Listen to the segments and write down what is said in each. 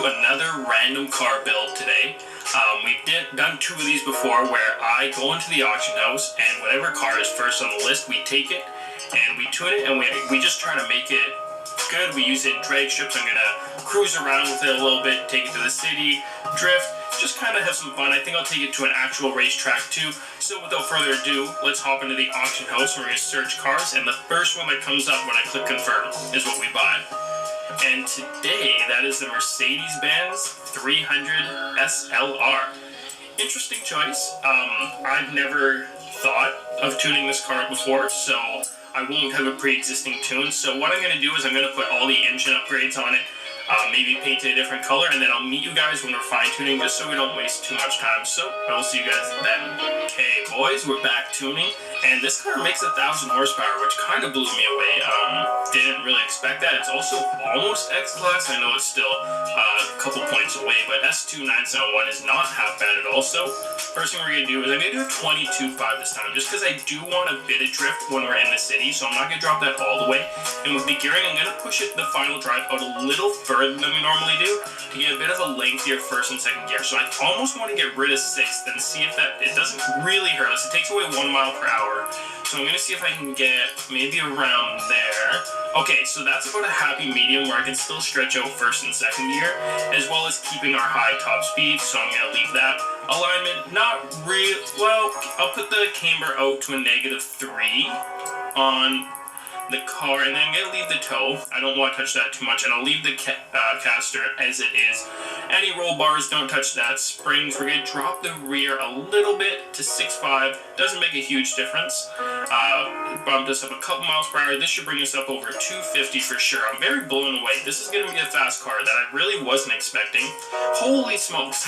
another random car build today. We've done 2 of these before where I go into the auction house and whatever car is first on the list, we take it and we tune it and we just try to make it good. We use it in drag strips. I'm going to cruise around with it a little bit, take it to the city, drift, just kind of have some fun. I think I'll take it to an actual racetrack too. So without further ado, let's hop into the auction house and we're going to search cars, and the first one that comes up when I click confirm is what we buy. And today, that is the Mercedes-Benz 300 SLR. Interesting choice. I've never thought of tuning this car before, so I won't have a pre-existing tune. So what I'm going to do is I'm going to put all the engine upgrades on it, maybe paint it a different color, and then I'll meet you guys when we're fine-tuning, just so we don't waste too much time. So I will see you guys then. Okay, boys, we're back tuning, and this car makes 1,000 horsepower, which kind of blew me away. Didn't really expect that. It's also almost X-Class. I know it's still a couple points away, but S2 971 is not half bad at all. So first thing we're going to do is I'm going to do a 22.5 this time, just because I do want a bit of drift when we're in the city, so I'm not going to drop that all the way. And with the gearing, I'm going to push it the final drive out a little further than we normally do to get a bit of a lengthier first and second gear. So I almost want to get rid of 6th and see if it doesn't really hurt us. It takes away 1 mile per hour. So I'm going to see if I can get maybe around there. Okay, so that's about a happy medium where I can still stretch out first and second gear, as well as keeping our high top speed, so I'm going to leave that. Alignment, not real, well, I'll put the camber out to a -3 on the car, and then I'm going to leave the toe. I don't want to touch that too much, and I'll leave the caster as it is. Any roll bars, don't touch that. Springs, we're going to drop the rear a little bit to 6.5. Doesn't make a huge difference. Bumped us up a couple miles per hour. This should bring us up over 250 for sure. I'm very blown away. This is going to be a fast car that I really wasn't expecting. Holy smokes.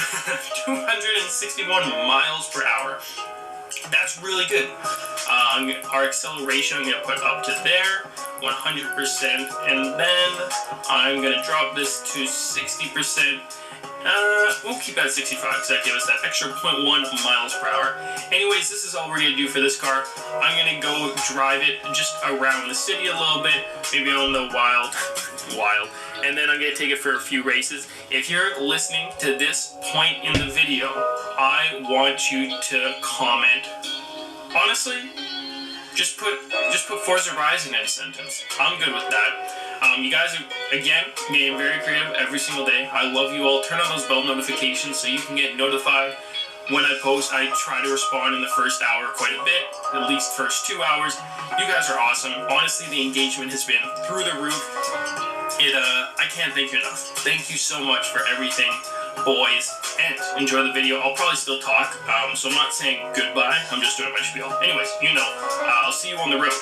261 miles per hour. That's really good. Our acceleration I'm going to put up to there, 100%, and then I'm going to drop this to 60%. We'll keep that at 65 because that gives us that extra 0.1 miles per hour. Anyways, this is all we're going to do for this car. I'm going to go drive it just around the city a little bit, maybe on the wild, and then I'm going to take it for a few races. If you're listening to this point in the video, I want you to comment. Honestly, just put Forza Horizon in a sentence. I'm good with that. You guys are, again, getting very creative every single day. I love you all. Turn on those bell notifications so you can get notified when I post. I try to respond in the first hour quite a bit, at least first 2 hours. You guys are awesome. Honestly, the engagement has been through the roof. I can't thank you enough. Thank you so much for everything, boys, and enjoy the video. I'll probably still talk, so I'm not saying goodbye. I'm just doing my spiel. Anyways, I'll see you on the road.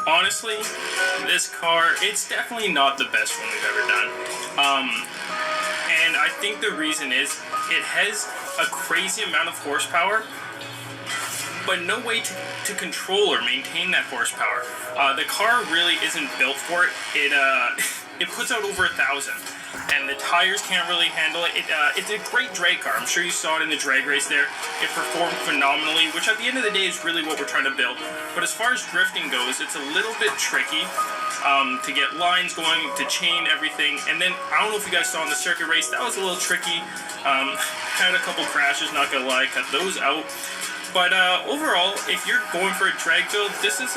honestly, this car, it's definitely not the best one we've ever done. And I think the reason is it has a crazy amount of horsepower, but no way to control or maintain that horsepower. The car really isn't built for it. It puts out over 1,000, and the tires can't really handle it. It's a great drag car. I'm sure you saw it in the drag race there. It performed phenomenally, which at the end of the day is really what we're trying to build. But as far as drifting goes, it's a little bit tricky to get lines going, to chain everything. And then, I don't know if you guys saw in the circuit race, that was a little tricky. Had a couple crashes, not gonna lie, cut those out. But overall, if you're going for a drag build, this is